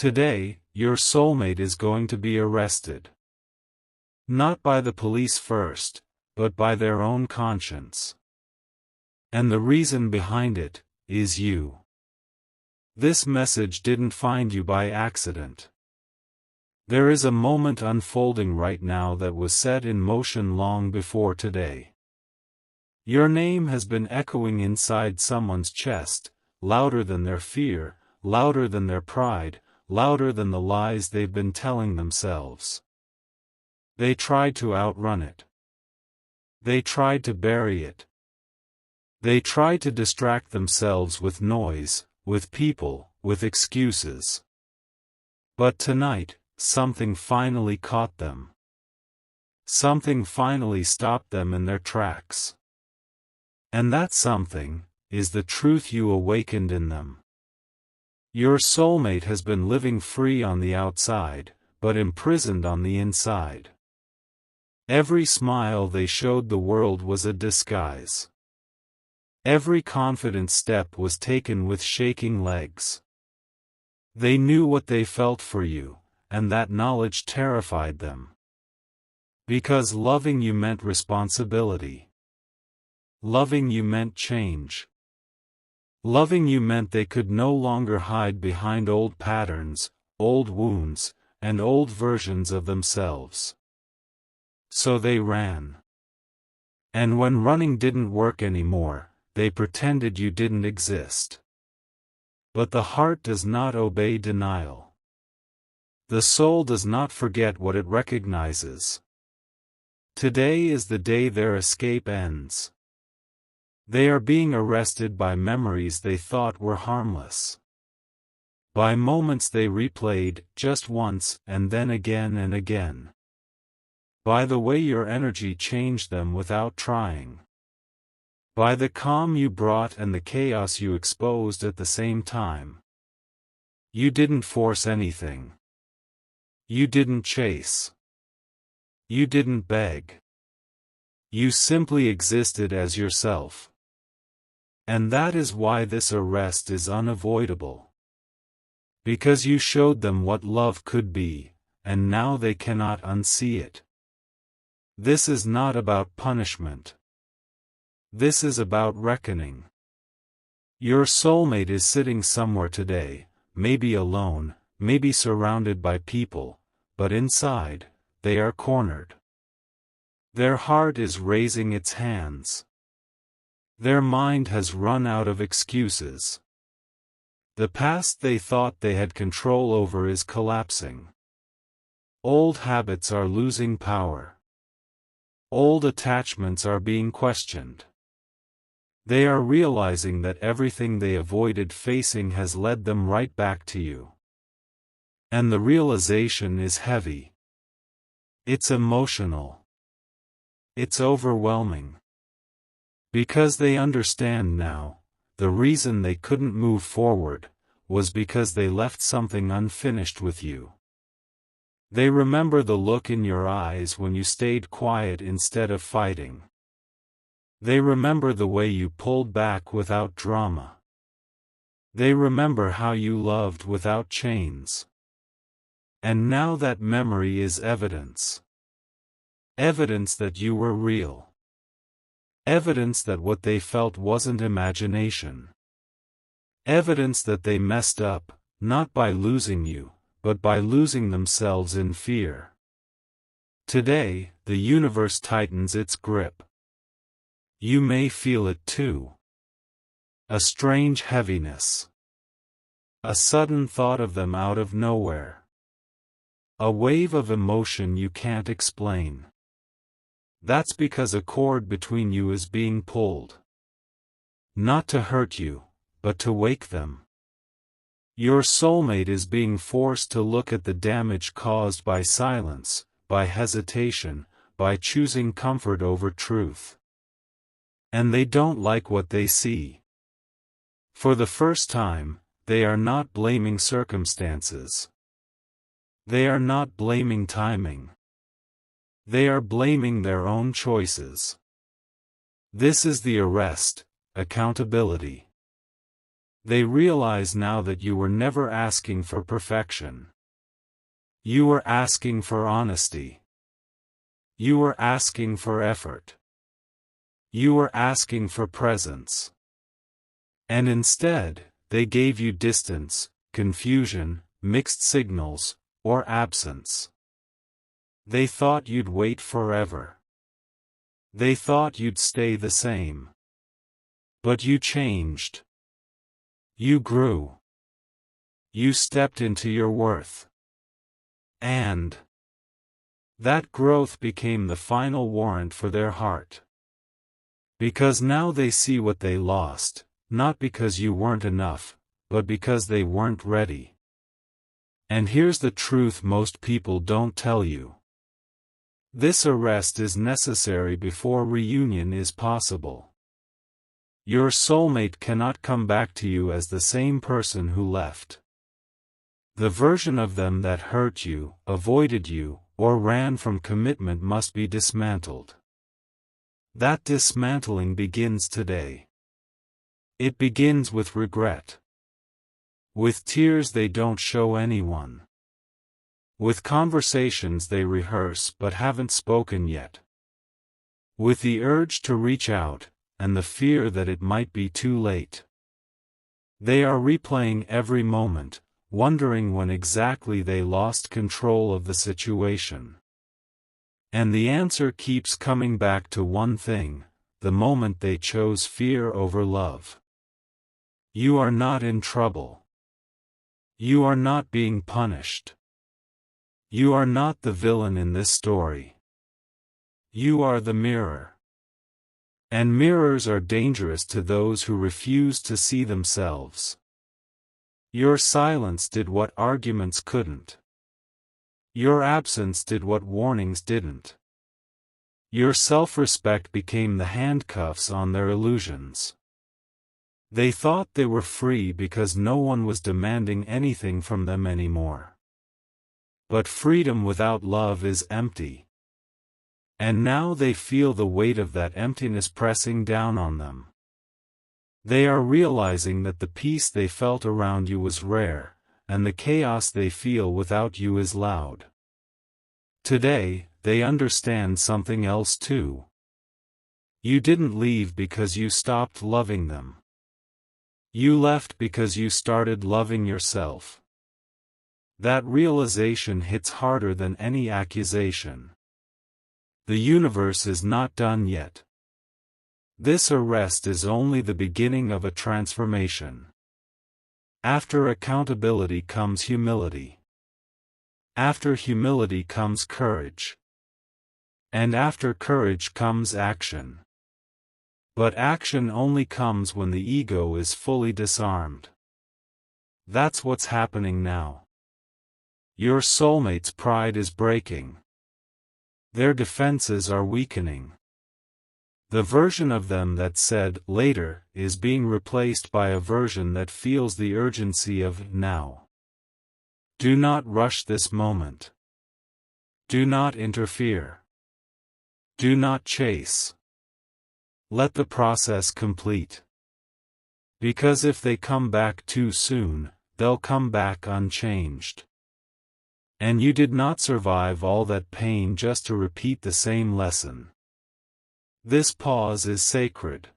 Today, your soulmate is going to be arrested. Not by the police first, but by their own conscience. And the reason behind it is you. This message didn't find you by accident. There is a moment unfolding right now that was set in motion long before today. Your name has been echoing inside someone's chest, louder than their fear, louder than their pride, louder than the lies they've been telling themselves. They tried to outrun it. They tried to bury it. They tried to distract themselves with noise, with people, with excuses. But tonight, something finally caught them. Something finally stopped them in their tracks. And that something is the truth you awakened in them. Your soulmate has been living free on the outside, but imprisoned on the inside. Every smile they showed the world was a disguise. Every confident step was taken with shaking legs. They knew what they felt for you, and that knowledge terrified them. Because loving you meant responsibility. Loving you meant change. Loving you meant they could no longer hide behind old patterns, old wounds, and old versions of themselves. So they ran. And when running didn't work anymore, they pretended you didn't exist. But the heart does not obey denial. The soul does not forget what it recognizes. Today is the day their escape ends. They are being arrested by memories they thought were harmless. By moments they replayed, just once, and then again and again. By the way your energy changed them without trying. By the calm you brought and the chaos you exposed at the same time. You didn't force anything. You didn't chase. You didn't beg. You simply existed as yourself. And that is why this arrest is unavoidable. Because you showed them what love could be, and now they cannot unsee it. This is not about punishment. This is about reckoning. Your soulmate is sitting somewhere today, maybe alone, maybe surrounded by people, but inside, they are cornered. Their heart is raising its hands. Their mind has run out of excuses. The past they thought they had control over is collapsing. Old habits are losing power. Old attachments are being questioned. They are realizing that everything they avoided facing has led them right back to you. And the realization is heavy. It's emotional. It's overwhelming. Because they understand now, the reason they couldn't move forward was because they left something unfinished with you. They remember the look in your eyes when you stayed quiet instead of fighting. They remember the way you pulled back without drama. They remember how you loved without chains. And now that memory is evidence. Evidence that you were real. Evidence that what they felt wasn't imagination. Evidence that they messed up, not by losing you, but by losing themselves in fear. Today, the universe tightens its grip. You may feel it too. A strange heaviness. A sudden thought of them out of nowhere. A wave of emotion you can't explain. That's because a cord between you is being pulled. Not to hurt you, but to wake them. Your soulmate is being forced to look at the damage caused by silence, by hesitation, by choosing comfort over truth. And they don't like what they see. For the first time, they are not blaming circumstances. They are not blaming timing. They are blaming their own choices. This is the arrest, accountability. They realize now that you were never asking for perfection. You were asking for honesty. You were asking for effort. You were asking for presence. And instead, they gave you distance, confusion, mixed signals, or absence. They thought you'd wait forever. They thought you'd stay the same. But you changed. You grew. You stepped into your worth. And that growth became the final warrant for their heart. Because now they see what they lost, not because you weren't enough, but because they weren't ready. And here's the truth most people don't tell you. This arrest is necessary before reunion is possible. Your soulmate cannot come back to you as the same person who left. The version of them that hurt you, avoided you, or ran from commitment must be dismantled. That dismantling begins today. It begins with regret. With tears they don't show anyone. With conversations they rehearse but haven't spoken yet. With the urge to reach out, and the fear that it might be too late. They are replaying every moment, wondering when exactly they lost control of the situation. And the answer keeps coming back to one thing: the moment they chose fear over love. You are not in trouble. You are not being punished. You are not the villain in this story. You are the mirror. And mirrors are dangerous to those who refuse to see themselves. Your silence did what arguments couldn't. Your absence did what warnings didn't. Your self-respect became the handcuffs on their illusions. They thought they were free because no one was demanding anything from them anymore. But freedom without love is empty. And now they feel the weight of that emptiness pressing down on them. They are realizing that the peace they felt around you was rare, and the chaos they feel without you is loud. Today, they understand something else too. You didn't leave because you stopped loving them. You left because you started loving yourself. That realization hits harder than any accusation. The universe is not done yet. This arrest is only the beginning of a transformation. After accountability comes humility. After humility comes courage. And after courage comes action. But action only comes when the ego is fully disarmed. That's what's happening now. Your soulmate's pride is breaking. Their defenses are weakening. The version of them that said later is being replaced by a version that feels the urgency of now. Do not rush this moment. Do not interfere. Do not chase. Let the process complete. Because if they come back too soon, they'll come back unchanged. And you did not survive all that pain just to repeat the same lesson. This pause is sacred.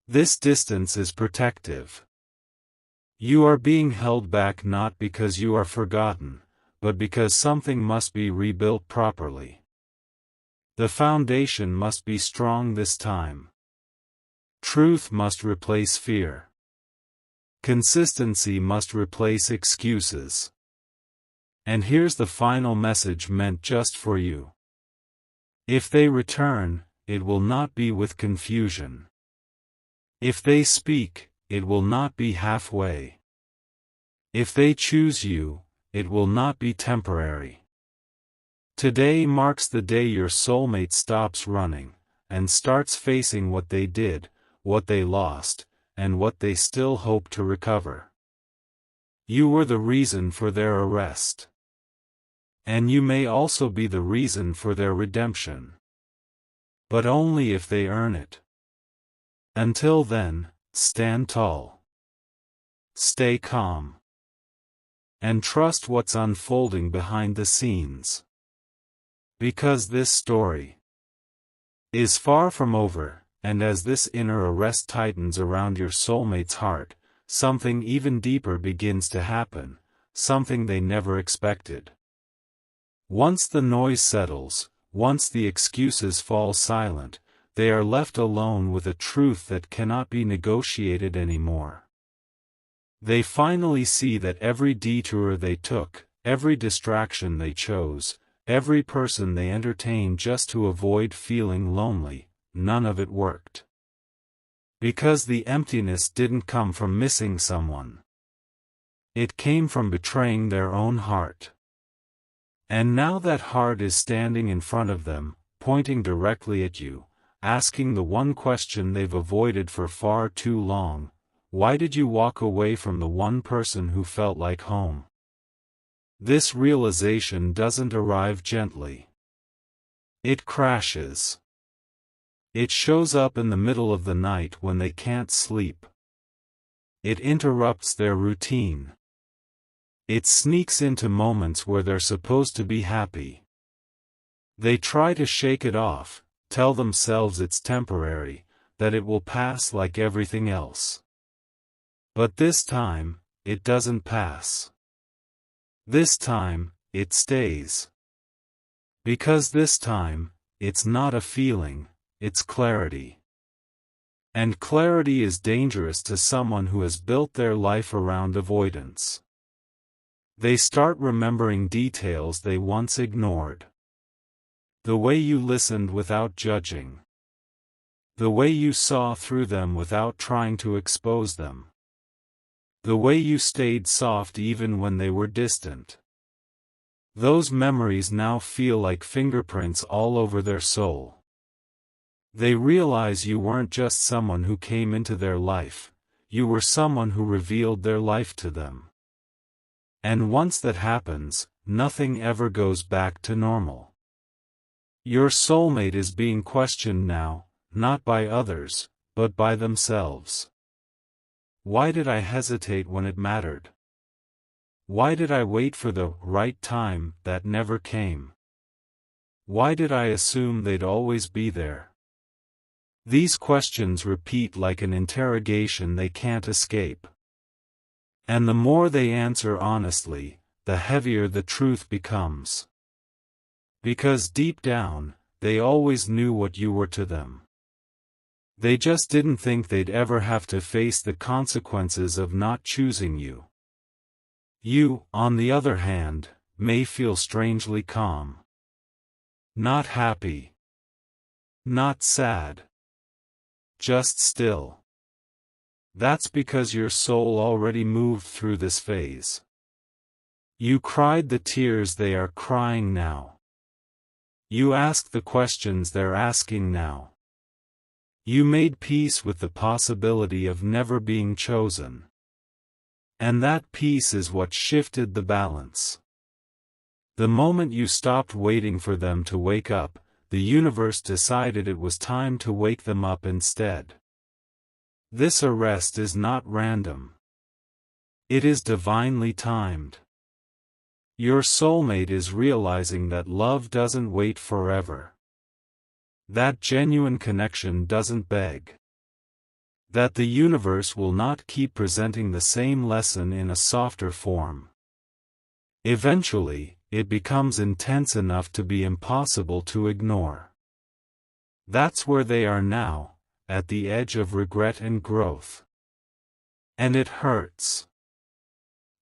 This distance is protective. You are being held back not because you are forgotten, but because something must be rebuilt properly. The foundation must be strong this time. Truth must replace fear. Consistency must replace excuses. And here's the final message meant just for you. If they return, it will not be with confusion. If they speak, it will not be halfway. If they choose you, it will not be temporary. Today marks the day your soulmate stops running, and starts facing what they did, what they lost, and what they still hope to recover. You were the reason for their arrest. And you may also be the reason for their redemption. But only if they earn it. Until then, stand tall. stay calm, and trust what's unfolding behind the scenes. Because this story is far from over, and as this inner arrest tightens around your soulmate's heart, something even deeper begins to happen, something they never expected. Once the noise settles, once the excuses fall silent, they are left alone with a truth that cannot be negotiated anymore. They finally see that every detour they took, every distraction they chose, every person they entertained just to avoid feeling lonely, none of it worked. Because the emptiness didn't come from missing someone. It came from betraying their own heart. And now that heart is standing in front of them, pointing directly at you, asking the one question they've avoided for far too long: why did you walk away from the one person who felt like home? This realization doesn't arrive gently. It crashes. It shows up in the middle of the night when they can't sleep. It interrupts their routine. It sneaks into moments where they're supposed to be happy. They try to shake it off, tell themselves it's temporary, that it will pass like everything else. But this time, it doesn't pass. This time, it stays. Because this time, it's not a feeling, it's clarity. And clarity is dangerous to someone who has built their life around avoidance. They start remembering details they once ignored. The way you listened without judging. The way you saw through them without trying to expose them. The way you stayed soft even when they were distant. Those memories now feel like fingerprints all over their soul. They realize you weren't just someone who came into their life, you were someone who revealed their life to them. And once that happens, nothing ever goes back to normal. Your soulmate is being questioned now, not by others, but by themselves. Why did I hesitate when it mattered? Why did I wait for the right time that never came? Why did I assume they'd always be there? These questions repeat like an interrogation they can't escape. And the more they answer honestly, the heavier the truth becomes. Because deep down, they always knew what you were to them. They just didn't think they'd ever have to face the consequences of not choosing you. You, on the other hand, may feel strangely calm. Not happy. Not sad. Just still. That's because your soul already moved through this phase. You cried the tears they are crying now. You asked the questions they're asking now. You made peace with the possibility of never being chosen. And that peace is what shifted the balance. The moment you stopped waiting for them to wake up, the universe decided it was time to wake them up instead. This arrest is not random. It is divinely timed. Your soulmate is realizing that love doesn't wait forever. That genuine connection doesn't beg. That the universe will not keep presenting the same lesson in a softer form. Eventually, it becomes intense enough to be impossible to ignore. That's where they are now, at the edge of regret and growth. And it hurts.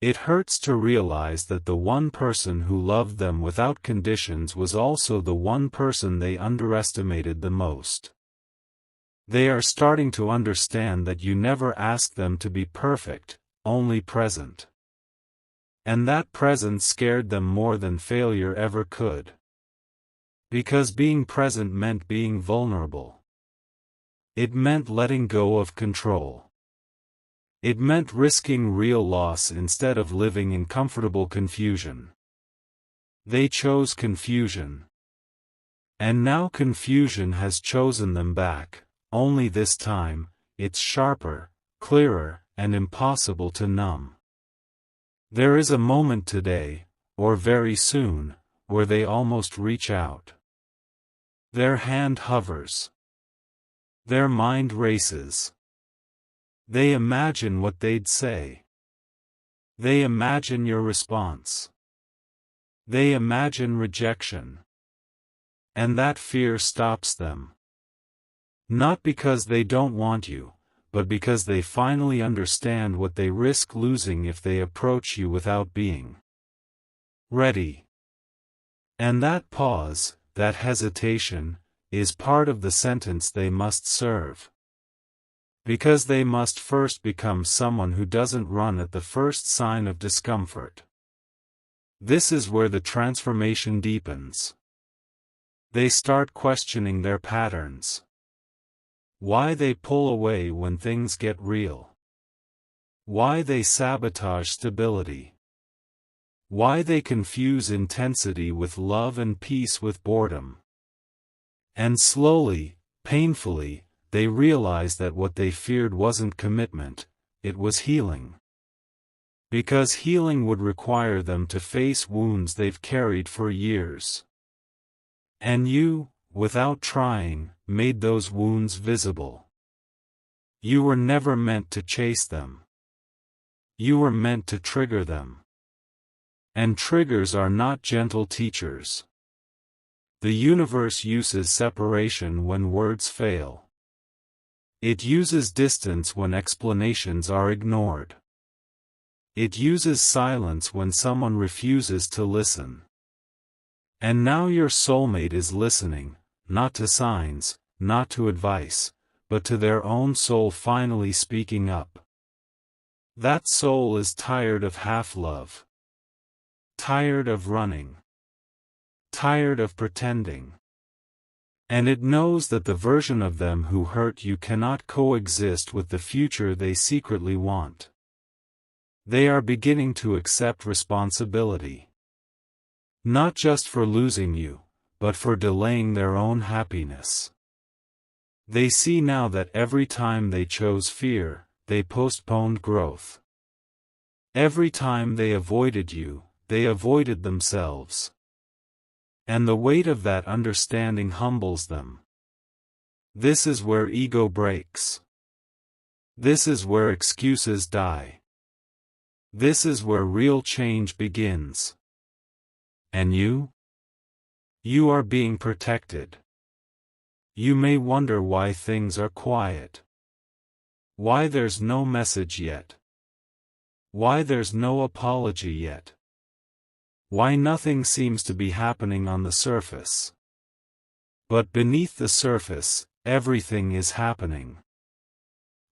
It hurts to realize that the one person who loved them without conditions was also the one person they underestimated the most. They are starting to understand that you never asked them to be perfect, only present. And that presence scared them more than failure ever could. Because being present meant being vulnerable. It meant letting go of control. It meant risking real loss instead of living in comfortable confusion. They chose confusion. And now confusion has chosen them back, only this time, it's sharper, clearer, and impossible to numb. There is a moment today, or very soon, where they almost reach out. Their hand hovers. Their mind races. They imagine what they'd say. They imagine your response. They imagine rejection. And that fear stops them. Not because they don't want you, but because they finally understand what they risk losing if they approach you without being ready. And that pause, that hesitation, is part of the sentence they must serve. Because they must first become someone who doesn't run at the first sign of discomfort. This is where the transformation deepens. They start questioning their patterns. Why they pull away when things get real. Why they sabotage stability. Why they confuse intensity with love and peace with boredom. And slowly, painfully, they realize that what they feared wasn't commitment, it was healing. Because healing would require them to face wounds they've carried for years. And you, without trying, made those wounds visible. You were never meant to chase them. You were meant to trigger them. And triggers are not gentle teachers. The universe uses separation when words fail. It uses distance when explanations are ignored. It uses silence when someone refuses to listen. And now your soulmate is listening, not to signs, not to advice, but to their own soul finally speaking up. That soul is tired of half-love. Tired of running. Tired of pretending. And it knows that the version of them who hurt you cannot coexist with the future they secretly want. They are beginning to accept responsibility. Not just for losing you, but for delaying their own happiness. They see now that every time they chose fear, they postponed growth. Every time they avoided you, they avoided themselves. And the weight of that understanding humbles them. This is where ego breaks. This is where excuses die. This is where real change begins. And you? You are being protected. You may wonder why things are quiet. Why there's no message yet. Why there's no apology yet. Why nothing seems to be happening on the surface. But beneath the surface, everything is happening.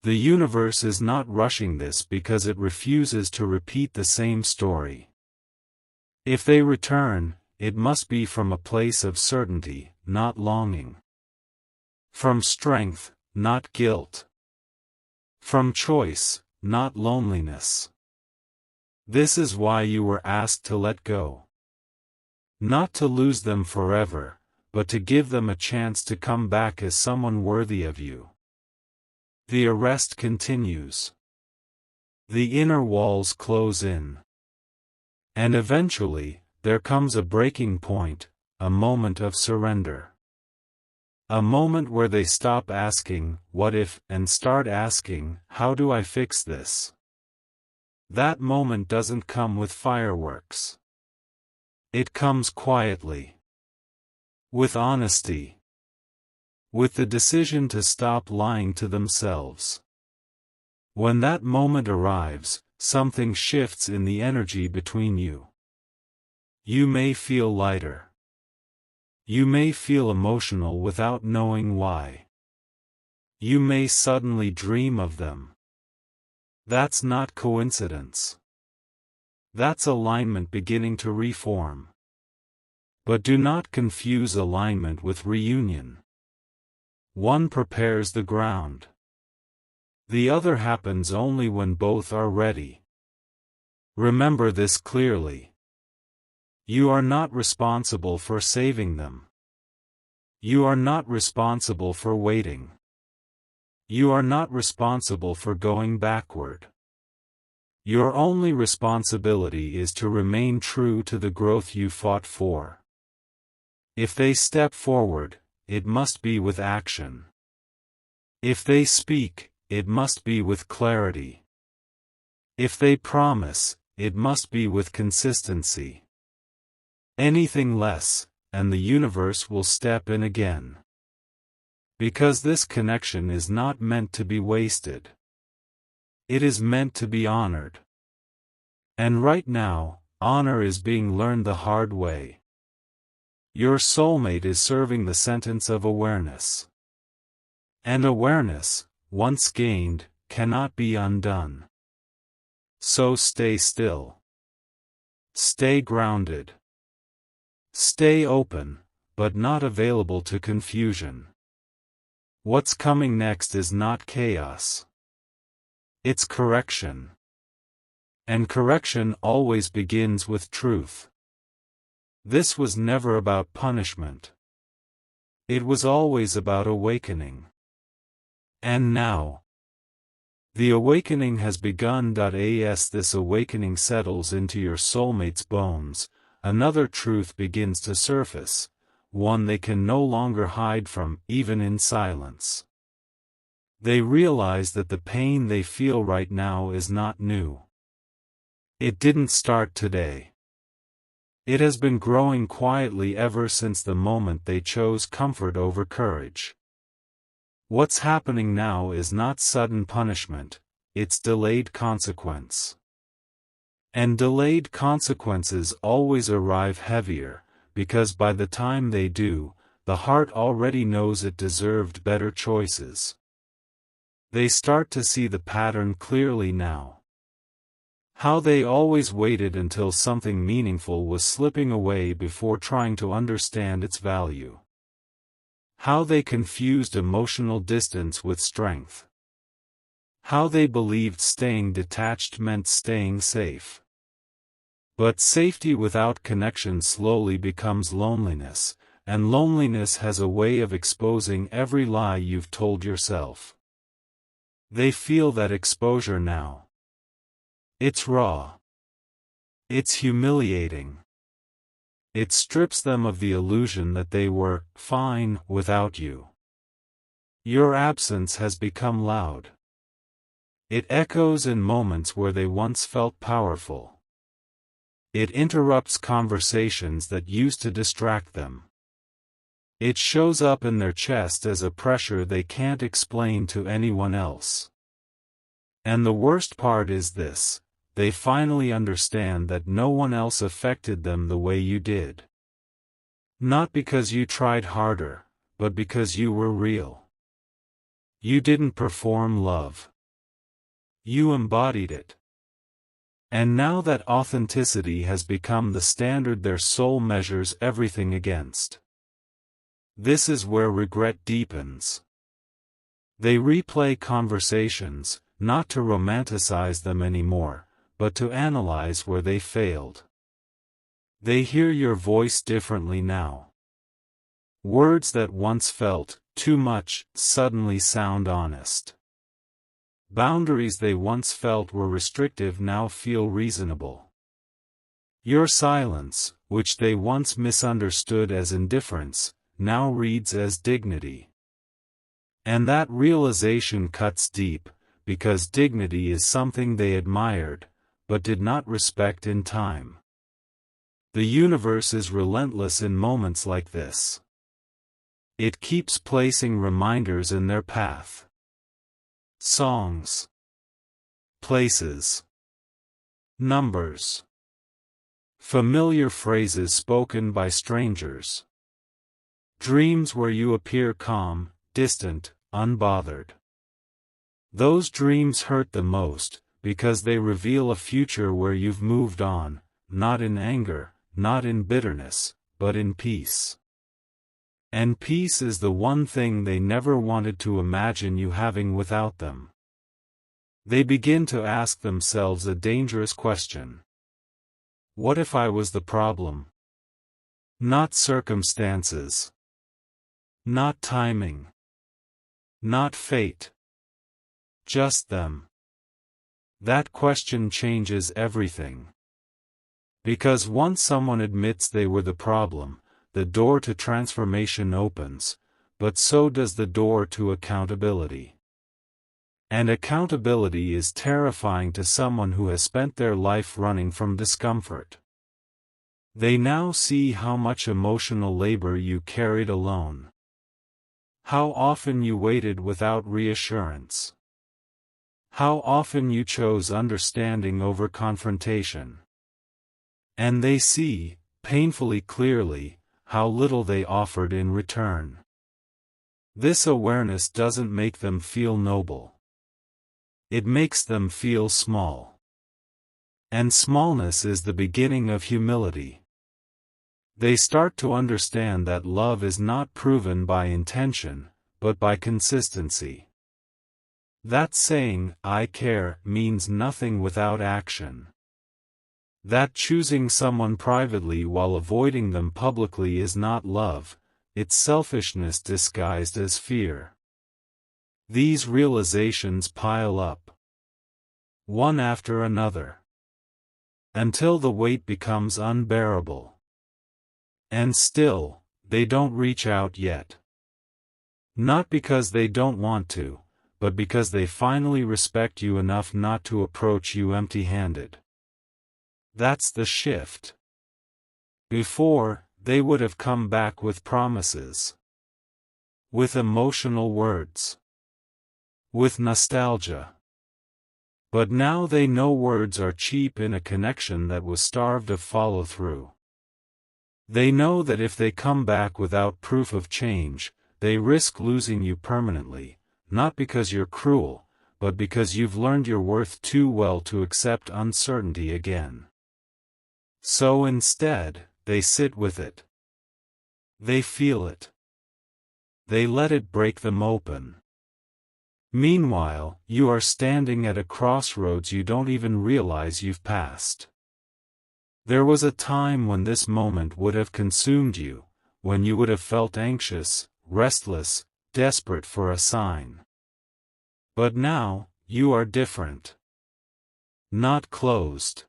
The universe is not rushing this because it refuses to repeat the same story. If they return, it must be from a place of certainty, not longing. From strength, not guilt. From choice, not loneliness. This is why you were asked to let go. Not to lose them forever, but to give them a chance to come back as someone worthy of you. The arrest continues. The inner walls close in. And eventually, there comes a breaking point, a moment of surrender. A moment where they stop asking, "What if?" and start asking, "How do I fix this?" That moment doesn't come with fireworks. It comes quietly. With honesty. With the decision to stop lying to themselves. When that moment arrives, something shifts in the energy between you. You may feel lighter. You may feel emotional without knowing why. You may suddenly dream of them. That's not coincidence. That's alignment beginning to reform. But do not confuse alignment with reunion. One prepares the ground. The other happens only when both are ready. Remember this clearly. You are not responsible for saving them. You are not responsible for waiting. You are not responsible for going backward. Your only responsibility is to remain true to the growth you fought for. If they step forward, it must be with action. If they speak, it must be with clarity. If they promise, it must be with consistency. Anything less, and the universe will step in again. Because this connection is not meant to be wasted. It is meant to be honored. And right now, honor is being learned the hard way. Your soulmate is serving the sentence of awareness. And awareness, once gained, cannot be undone. So stay still. Stay grounded. Stay open, but not available to confusion. What's coming next is not chaos. It's correction. And correction always begins with truth. This was never about punishment. It was always about awakening. And now, the awakening has begun. As this awakening settles into your soulmate's bones, another truth begins to surface, one they can no longer hide from, even in silence. They realize that the pain they feel right now is not new. It didn't start today. It has been growing quietly ever since the moment they chose comfort over courage. What's happening now is not sudden punishment, it's delayed consequence. And delayed consequences always arrive heavier, because by the time they do, the heart already knows it deserved better choices. They start to see the pattern clearly now. How they always waited until something meaningful was slipping away before trying to understand its value. How they confused emotional distance with strength. How they believed staying detached meant staying safe. But safety without connection slowly becomes loneliness, and loneliness has a way of exposing every lie you've told yourself. They feel that exposure now. It's raw. It's humiliating. It strips them of the illusion that they were fine without you. Your absence has become loud. It echoes in moments where they once felt powerful. It interrupts conversations that used to distract them. It shows up in their chest as a pressure they can't explain to anyone else. And the worst part is this: they finally understand that no one else affected them the way you did. Not because you tried harder, but because you were real. You didn't perform love. You embodied it. And now that authenticity has become the standard their soul measures everything against. This is where regret deepens. They replay conversations, not to romanticize them anymore, but to analyze where they failed. They hear your voice differently now. Words that once felt too much suddenly sound honest. Boundaries they once felt were restrictive now feel reasonable. Your silence, which they once misunderstood as indifference, now reads as dignity. And that realization cuts deep, because dignity is something they admired, but did not respect in time. The universe is relentless in moments like this. It keeps placing reminders in their path. Songs. Places. Numbers. Familiar phrases spoken by strangers. Dreams where you appear calm, distant, unbothered. Those dreams hurt the most, because they reveal a future where you've moved on, not in anger, not in bitterness, but in peace. And peace is the one thing they never wanted to imagine you having without them. They begin to ask themselves a dangerous question. What if I was the problem? Not circumstances. Not timing. Not fate. Just them. That question changes everything. Because once someone admits they were the problem, the door to transformation opens, but so does the door to accountability. And accountability is terrifying to someone who has spent their life running from discomfort. They now see how much emotional labor you carried alone. How often you waited without reassurance. How often you chose understanding over confrontation. And they see, painfully clearly, how little they offered in return. This awareness doesn't make them feel noble. It makes them feel small. And smallness is the beginning of humility. They start to understand that love is not proven by intention, but by consistency. That saying, "I care," means nothing without action. That choosing someone privately while avoiding them publicly is not love, it's selfishness disguised as fear. These realizations pile up, one after another, until the weight becomes unbearable. And still, they don't reach out yet. Not because they don't want to, but because they finally respect you enough not to approach you empty-handed. That's the shift. Before, they would have come back with promises, with emotional words, with nostalgia. But now they know words are cheap in a connection that was starved of follow-through. They know that if they come back without proof of change, they risk losing you permanently, not because you're cruel, but because you've learned your worth too well to accept uncertainty again. So instead, they sit with it. They feel it. They let it break them open. Meanwhile, you are standing at a crossroads you don't even realize you've passed. There was a time when this moment would have consumed you, when you would have felt anxious, restless, desperate for a sign. But now, you are different. Not closed.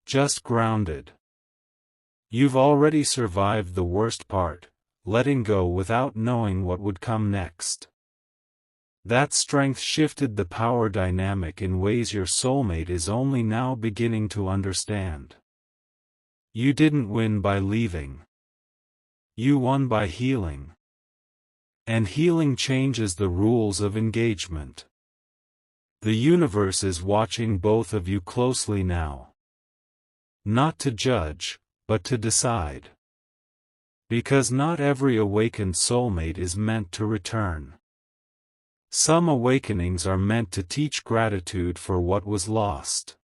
Just grounded. You've already survived the worst part, letting go without knowing what would come next. That strength shifted the power dynamic in ways your soulmate is only now beginning to understand. You didn't win by leaving. You won by healing. And healing changes the rules of engagement. The universe is watching both of you closely now. Not to judge, but to decide. Because not every awakened soulmate is meant to return. Some awakenings are meant to teach gratitude for what was lost.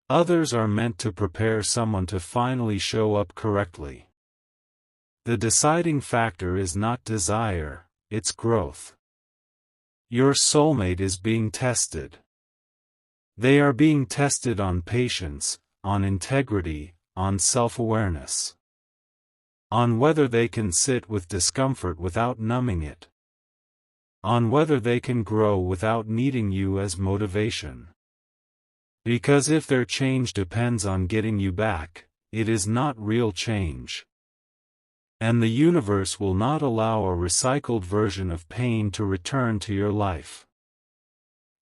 Others are meant to prepare someone to finally show up correctly. The deciding factor is not desire, it's growth. Your soulmate is being tested. They are being tested on patience, on integrity, on self-awareness. On whether they can sit with discomfort without numbing it. On whether they can grow without needing you as motivation. Because if their change depends on getting you back, it is not real change. And the universe will not allow a recycled version of pain to return to your life.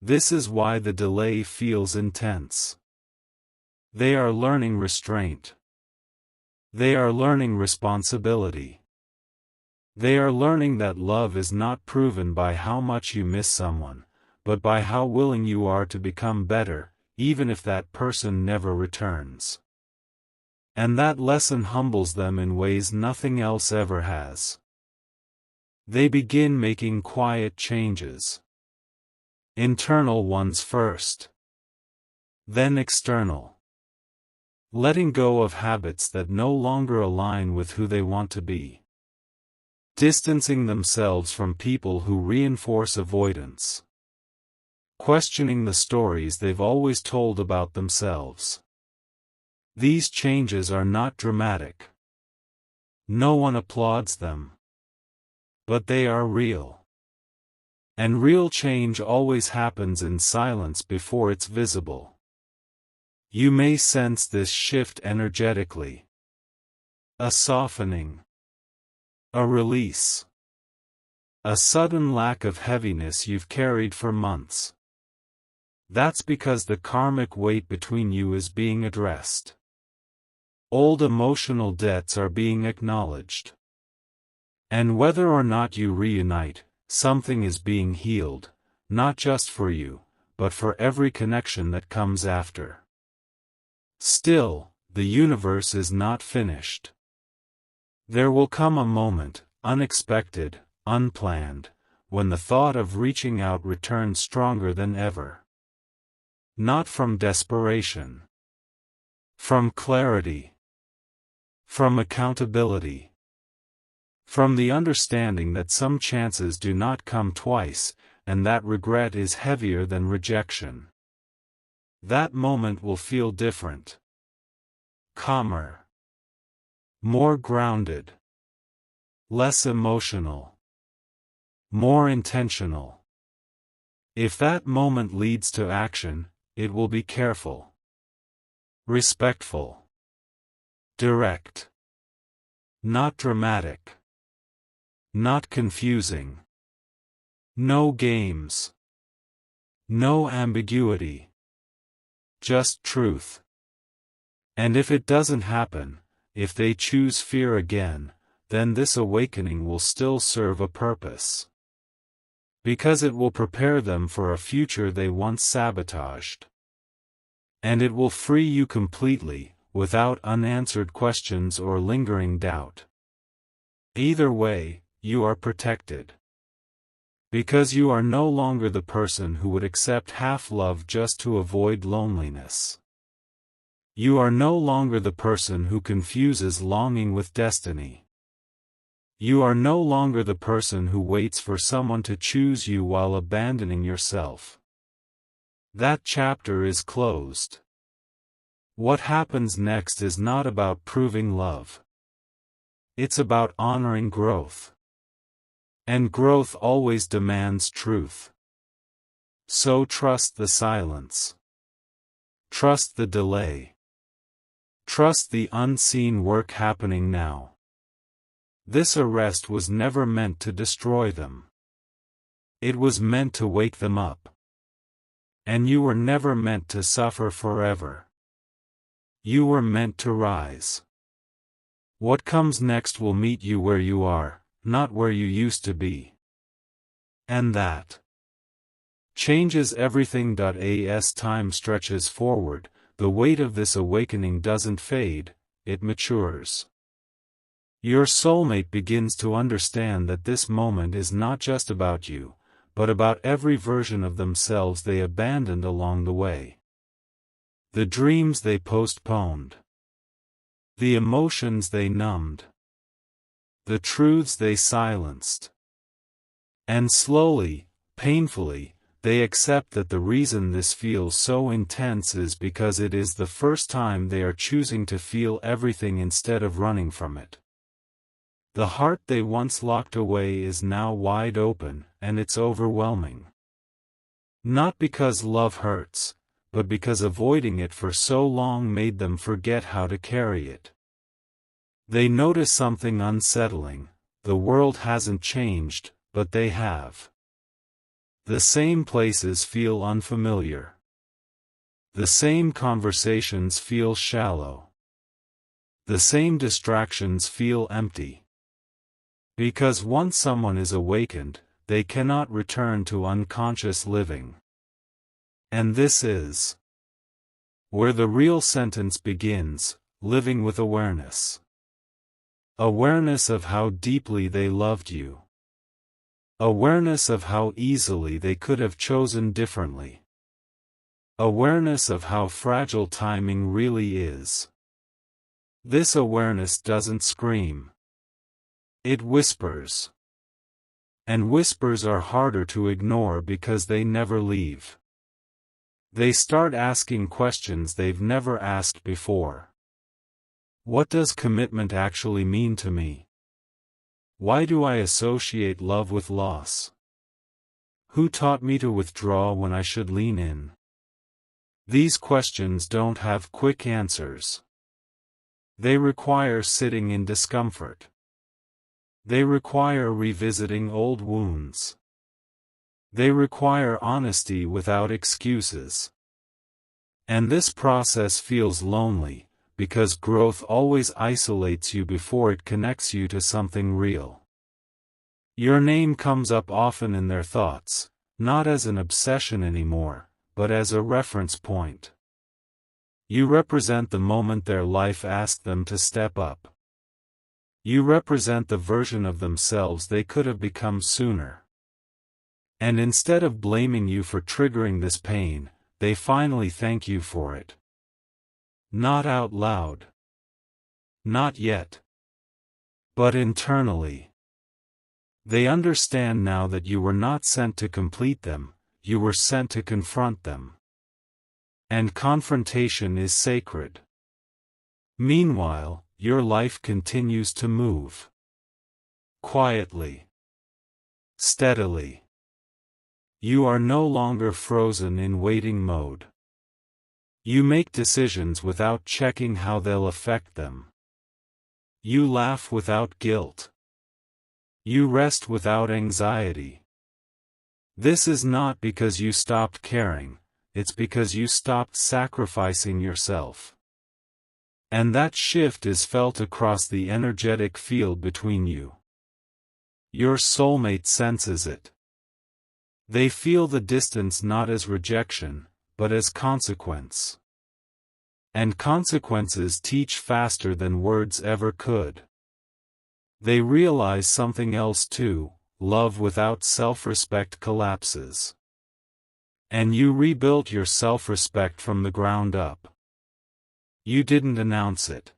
This is why the delay feels intense. They are learning restraint. They are learning responsibility. They are learning that love is not proven by how much you miss someone, but by how willing you are to become better, even if that person never returns. And that lesson humbles them in ways nothing else ever has. They begin making quiet changes. Internal ones first. Then external. Letting go of habits that no longer align with who they want to be. Distancing themselves from people who reinforce avoidance. Questioning the stories they've always told about themselves. These changes are not dramatic. No one applauds them. But they are real. And real change always happens in silence before it's visible. You may sense this shift energetically. A softening. A release. A sudden lack of heaviness you've carried for months. That's because the karmic weight between you is being addressed. Old emotional debts are being acknowledged. And whether or not you reunite, something is being healed, not just for you, but for every connection that comes after. Still, the universe is not finished. There will come a moment, unexpected, unplanned, when the thought of reaching out returns stronger than ever. Not from desperation. From clarity. From accountability. From the understanding that some chances do not come twice, and that regret is heavier than rejection. That moment will feel different. Calmer. More grounded. Less emotional. More intentional. If that moment leads to action, it will be careful. Respectful. Direct. Not dramatic. Not confusing. No games. No ambiguity. Just truth. And if it doesn't happen, if they choose fear again, then this awakening will still serve a purpose. Because it will prepare them for a future they once sabotaged. And it will free you completely, without unanswered questions or lingering doubt. Either way, you are protected. Because you are no longer the person who would accept half-love just to avoid loneliness. You are no longer the person who confuses longing with destiny. You are no longer the person who waits for someone to choose you while abandoning yourself. That chapter is closed. What happens next is not about proving love. It's about honoring growth. And growth always demands truth. So trust the silence. Trust the delay. Trust the unseen work happening now. This arrest was never meant to destroy them. It was meant to wake them up. And you were never meant to suffer forever. You were meant to rise. What comes next will meet you where you are, not where you used to be. And that changes everything. As time stretches forward, the weight of this awakening doesn't fade, it matures. Your soulmate begins to understand that this moment is not just about you, but about every version of themselves they abandoned along the way. The dreams they postponed. The emotions they numbed. The truths they silenced. And slowly, painfully, they accept that the reason this feels so intense is because it is the first time they are choosing to feel everything instead of running from it. The heart they once locked away is now wide open, and it's overwhelming. Not because love hurts, but because avoiding it for so long made them forget how to carry it. They notice something unsettling: the world hasn't changed, but they have. The same places feel unfamiliar. The same conversations feel shallow. The same distractions feel empty. Because once someone is awakened, they cannot return to unconscious living. And this is where the real sentence begins: living with awareness. Awareness of how deeply they loved you. Awareness of how easily they could have chosen differently. Awareness of how fragile timing really is. This awareness doesn't scream. It whispers. And whispers are harder to ignore because they never leave. They start asking questions they've never asked before. What does commitment actually mean to me? Why do I associate love with loss? Who taught me to withdraw when I should lean in? These questions don't have quick answers. They require sitting in discomfort. They require revisiting old wounds. They require honesty without excuses. And this process feels lonely, because growth always isolates you before it connects you to something real. Your name comes up often in their thoughts, not as an obsession anymore, but as a reference point. You represent the moment their life asked them to step up. You represent the version of themselves they could have become sooner. And instead of blaming you for triggering this pain, they finally thank you for it. Not out loud. Not yet. But internally. They understand now that you were not sent to complete them, you were sent to confront them. And confrontation is sacred. Meanwhile, your life continues to move. Quietly. Steadily. You are no longer frozen in waiting mode. You make decisions without checking how they'll affect them. You laugh without guilt. You rest without anxiety. This is not because you stopped caring, it's because you stopped sacrificing yourself. And that shift is felt across the energetic field between you. Your soulmate senses it. They feel the distance not as rejection, but as consequence. And consequences teach faster than words ever could. They realize something else too: love without self-respect collapses. And you rebuilt your self-respect from the ground up. You didn't announce it.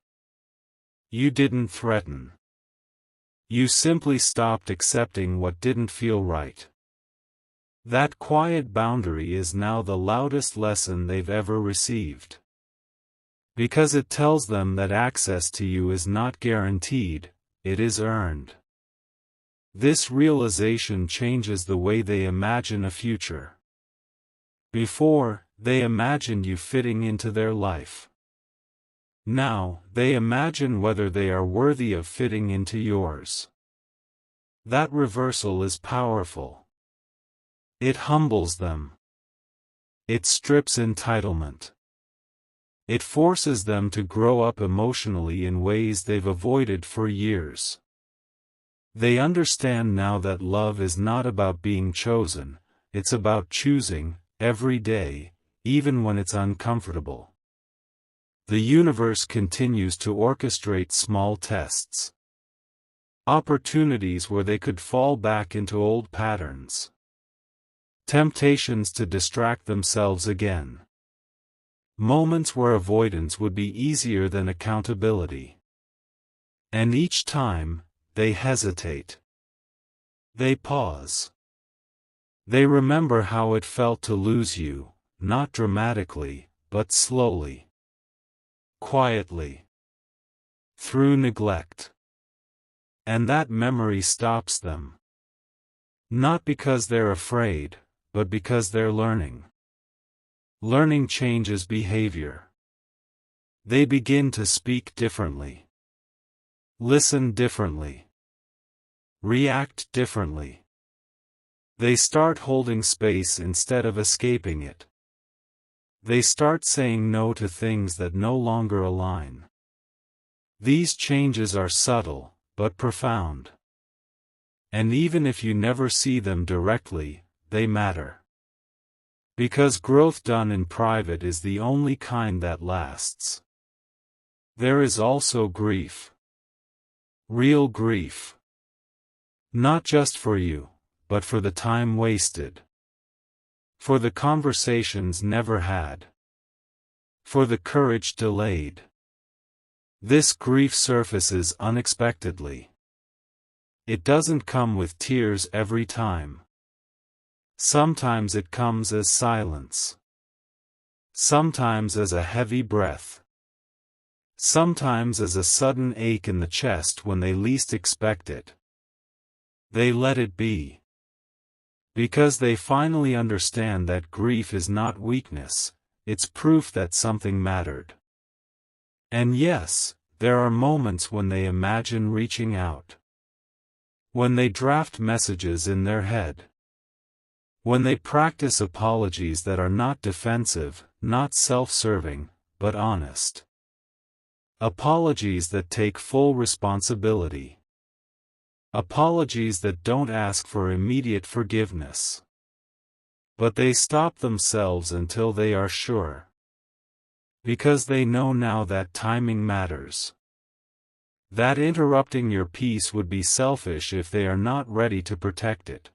You didn't threaten. You simply stopped accepting what didn't feel right. That quiet boundary is now the loudest lesson they've ever received. Because it tells them that access to you is not guaranteed, it is earned. This realization changes the way they imagine a future. Before, they imagined you fitting into their life. Now, they imagine whether they are worthy of fitting into yours. That reversal is powerful. It humbles them. It strips entitlement. It forces them to grow up emotionally in ways they've avoided for years. They understand now that love is not about being chosen, it's about choosing, every day, even when it's uncomfortable. The universe continues to orchestrate small tests. Opportunities where they could fall back into old patterns. Temptations to distract themselves again. Moments where avoidance would be easier than accountability. And each time, they hesitate. They pause. They remember how it felt to lose you, not dramatically, but slowly. Quietly. Through neglect. And that memory stops them. Not because they're afraid, but because they're learning. Learning changes behavior. They begin to speak differently. Listen differently. React differently. They start holding space instead of escaping it. They start saying no to things that no longer align. These changes are subtle, but profound. And even if you never see them directly, they matter. Because growth done in private is the only kind that lasts. There is also grief. Real grief. Not just for you, but for the time wasted. For the conversations never had. For the courage delayed. This grief surfaces unexpectedly. It doesn't come with tears every time. Sometimes it comes as silence. Sometimes as a heavy breath. Sometimes as a sudden ache in the chest when they least expect it. They let it be. Because they finally understand that grief is not weakness, it's proof that something mattered. And yes, there are moments when they imagine reaching out. When they draft messages in their head. When they practice apologies that are not defensive, not self-serving, but honest. Apologies that take full responsibility. Apologies that don't ask for immediate forgiveness. But they stop themselves until they are sure. Because they know now that timing matters. That interrupting your peace would be selfish if they are not ready to protect it.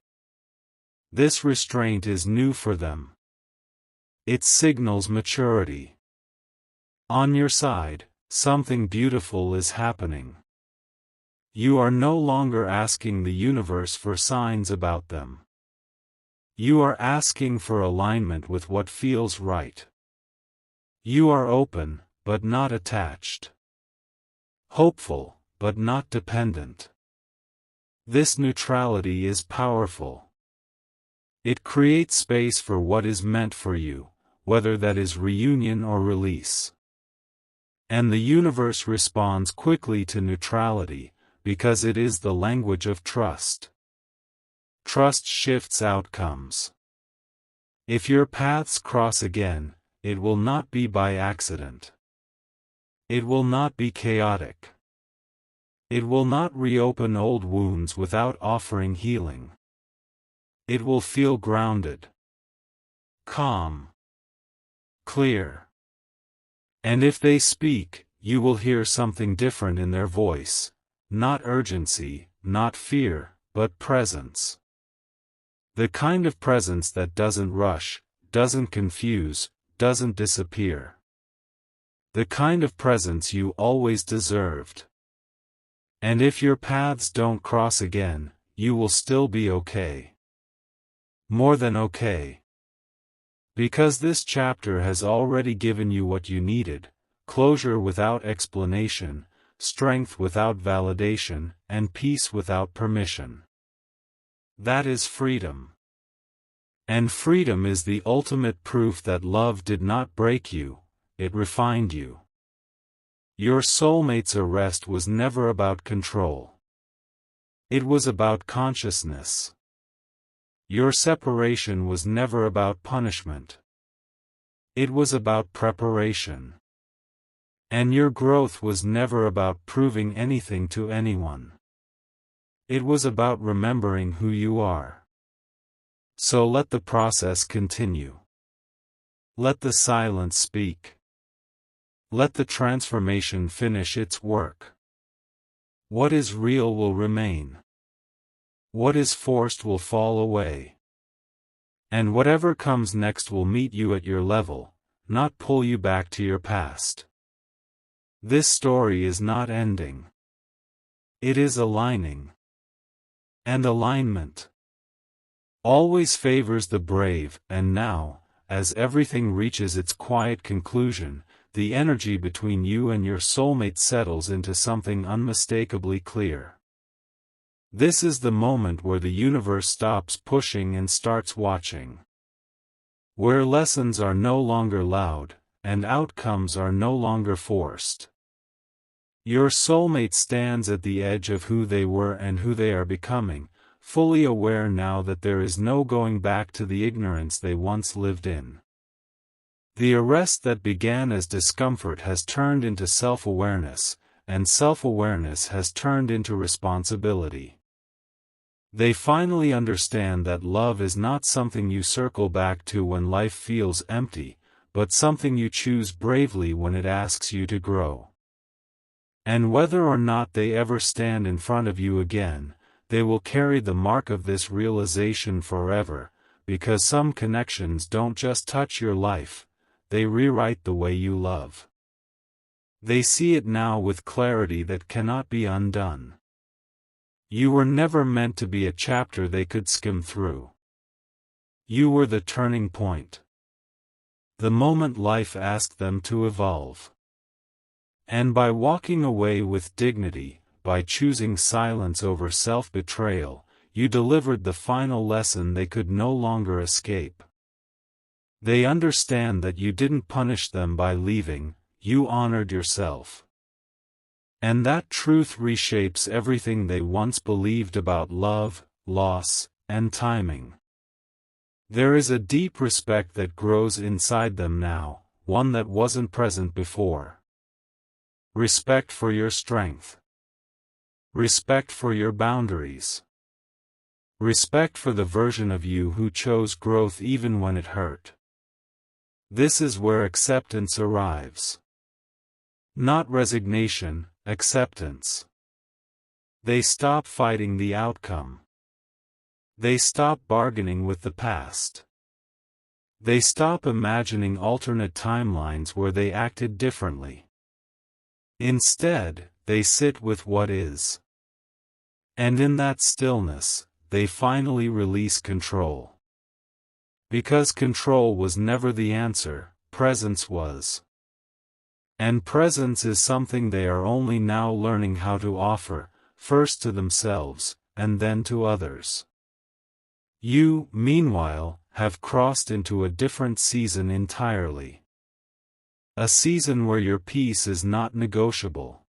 This restraint is new for them. It signals maturity. On your side, something beautiful is happening. You are no longer asking the universe for signs about them. You are asking for alignment with what feels right. You are open, but not attached. Hopeful, but not dependent. This neutrality is powerful. It creates space for what is meant for you, whether that is reunion or release. And the universe responds quickly to neutrality, because it is the language of trust. Trust shifts outcomes. If your paths cross again, it will not be by accident. It will not be chaotic. It will not reopen old wounds without offering healing. It will feel grounded, calm, clear. And if they speak, you will hear something different in their voice, not urgency, not fear, but presence. The kind of presence that doesn't rush, doesn't confuse, doesn't disappear. The kind of presence you always deserved. And if your paths don't cross again, you will still be okay. More than okay. Because this chapter has already given you what you needed: closure without explanation, strength without validation, and peace without permission. That is freedom. And freedom is the ultimate proof that love did not break you, it refined you. Your soulmate's arrest was never about control. It was about consciousness. Your separation was never about punishment. It was about preparation. And your growth was never about proving anything to anyone. It was about remembering who you are. So let the process continue. Let the silence speak. Let the transformation finish its work. What is real will remain. What is forced will fall away. And whatever comes next will meet you at your level, not pull you back to your past. This story is not ending. It is aligning. And alignment always favors the brave, and now, as everything reaches its quiet conclusion, the energy between you and your soulmate settles into something unmistakably clear. This is the moment where the universe stops pushing and starts watching. Where lessons are no longer loud, and outcomes are no longer forced. Your soulmate stands at the edge of who they were and who they are becoming, fully aware now that there is no going back to the ignorance they once lived in. The arrest that began as discomfort has turned into self-awareness, and self-awareness has turned into responsibility. They finally understand that love is not something you circle back to when life feels empty, but something you choose bravely when it asks you to grow. And whether or not they ever stand in front of you again, they will carry the mark of this realization forever, because some connections don't just touch your life, they rewrite the way you love. They see it now with clarity that cannot be undone. You were never meant to be a chapter they could skim through. You were the turning point. The moment life asked them to evolve. And by walking away with dignity, by choosing silence over self-betrayal, you delivered the final lesson they could no longer escape. They understand that you didn't punish them by leaving, you honored yourself. And that truth reshapes everything they once believed about love, loss, and timing. There is a deep respect that grows inside them now, one that wasn't present before. Respect for your strength. Respect for your boundaries. Respect for the version of you who chose growth even when it hurt. This is where acceptance arrives. Not resignation, acceptance. They stop fighting the outcome. They stop bargaining with the past. They stop imagining alternate timelines where they acted differently. Instead, they sit with what is. And in that stillness, they finally release control. Because control was never the answer, presence was. And presence is something they are only now learning how to offer, first to themselves, and then to others. You, meanwhile, have crossed into a different season entirely. A season where your peace is not negotiable.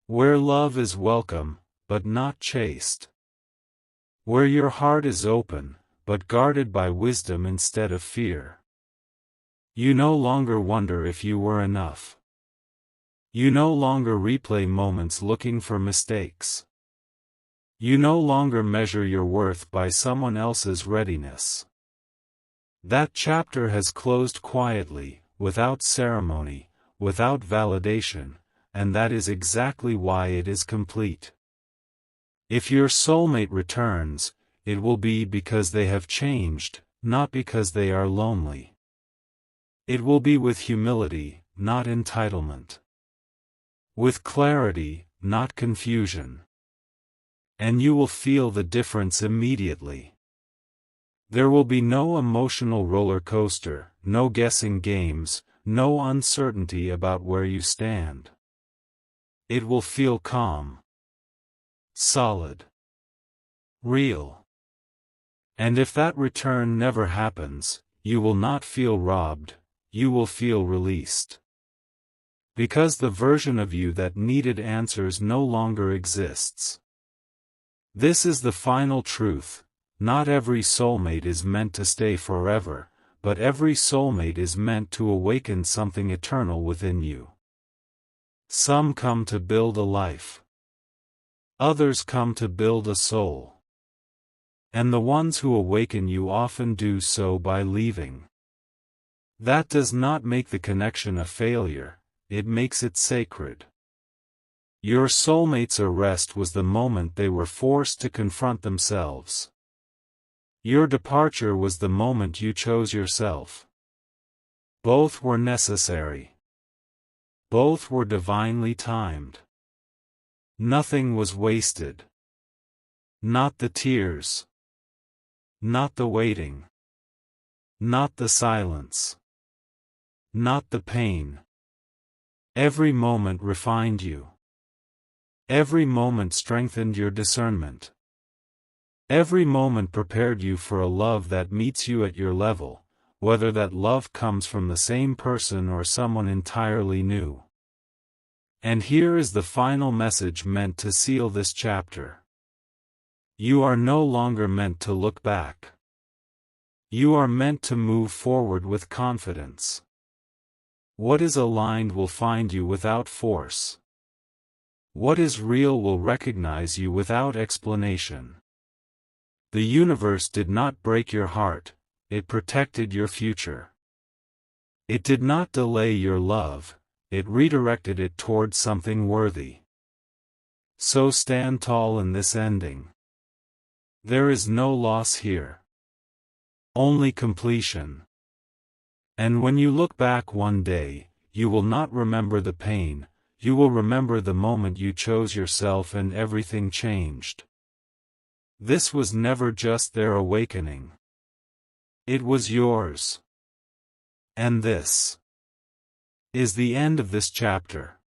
Where love is welcome, but not chased. Where your heart is open, but guarded by wisdom instead of fear. You no longer wonder if you were enough. You no longer replay moments looking for mistakes. You no longer measure your worth by someone else's readiness. That chapter has closed quietly, without ceremony, without validation, and that is exactly why it is complete. If your soulmate returns, it will be because they have changed, not because they are lonely. It will be with humility, not entitlement. With clarity, not confusion. And you will feel the difference immediately. There will be no emotional roller coaster, no guessing games, no uncertainty about where you stand. It will feel calm. Solid. Real. And if that return never happens, you will not feel robbed, you will feel released. Because the version of you that needed answers no longer exists. This is the final truth. Not every soulmate is meant to stay forever, but every soulmate is meant to awaken something eternal within you. Some come to build a life. Others come to build a soul. And the ones who awaken you often do so by leaving. That does not make the connection a failure, it makes it sacred. Your soulmate's arrest was the moment they were forced to confront themselves. Your departure was the moment you chose yourself. Both were necessary. Both were divinely timed. Nothing was wasted. Not the tears. Not the waiting. Not the silence. Not the pain. Every moment refined you. Every moment strengthened your discernment. Every moment prepared you for a love that meets you at your level, whether that love comes from the same person or someone entirely new. And here is the final message meant to seal this chapter. You are no longer meant to look back. You are meant to move forward with confidence. What is aligned will find you without force. What is real will recognize you without explanation. The universe did not break your heart, it protected your future. It did not delay your love, it redirected it towards something worthy. So stand tall in this ending. There is no loss here. Only completion. And when you look back one day, you will not remember the pain, you will remember the moment you chose yourself and everything changed. This was never just their awakening. It was yours. And this is the end of this chapter.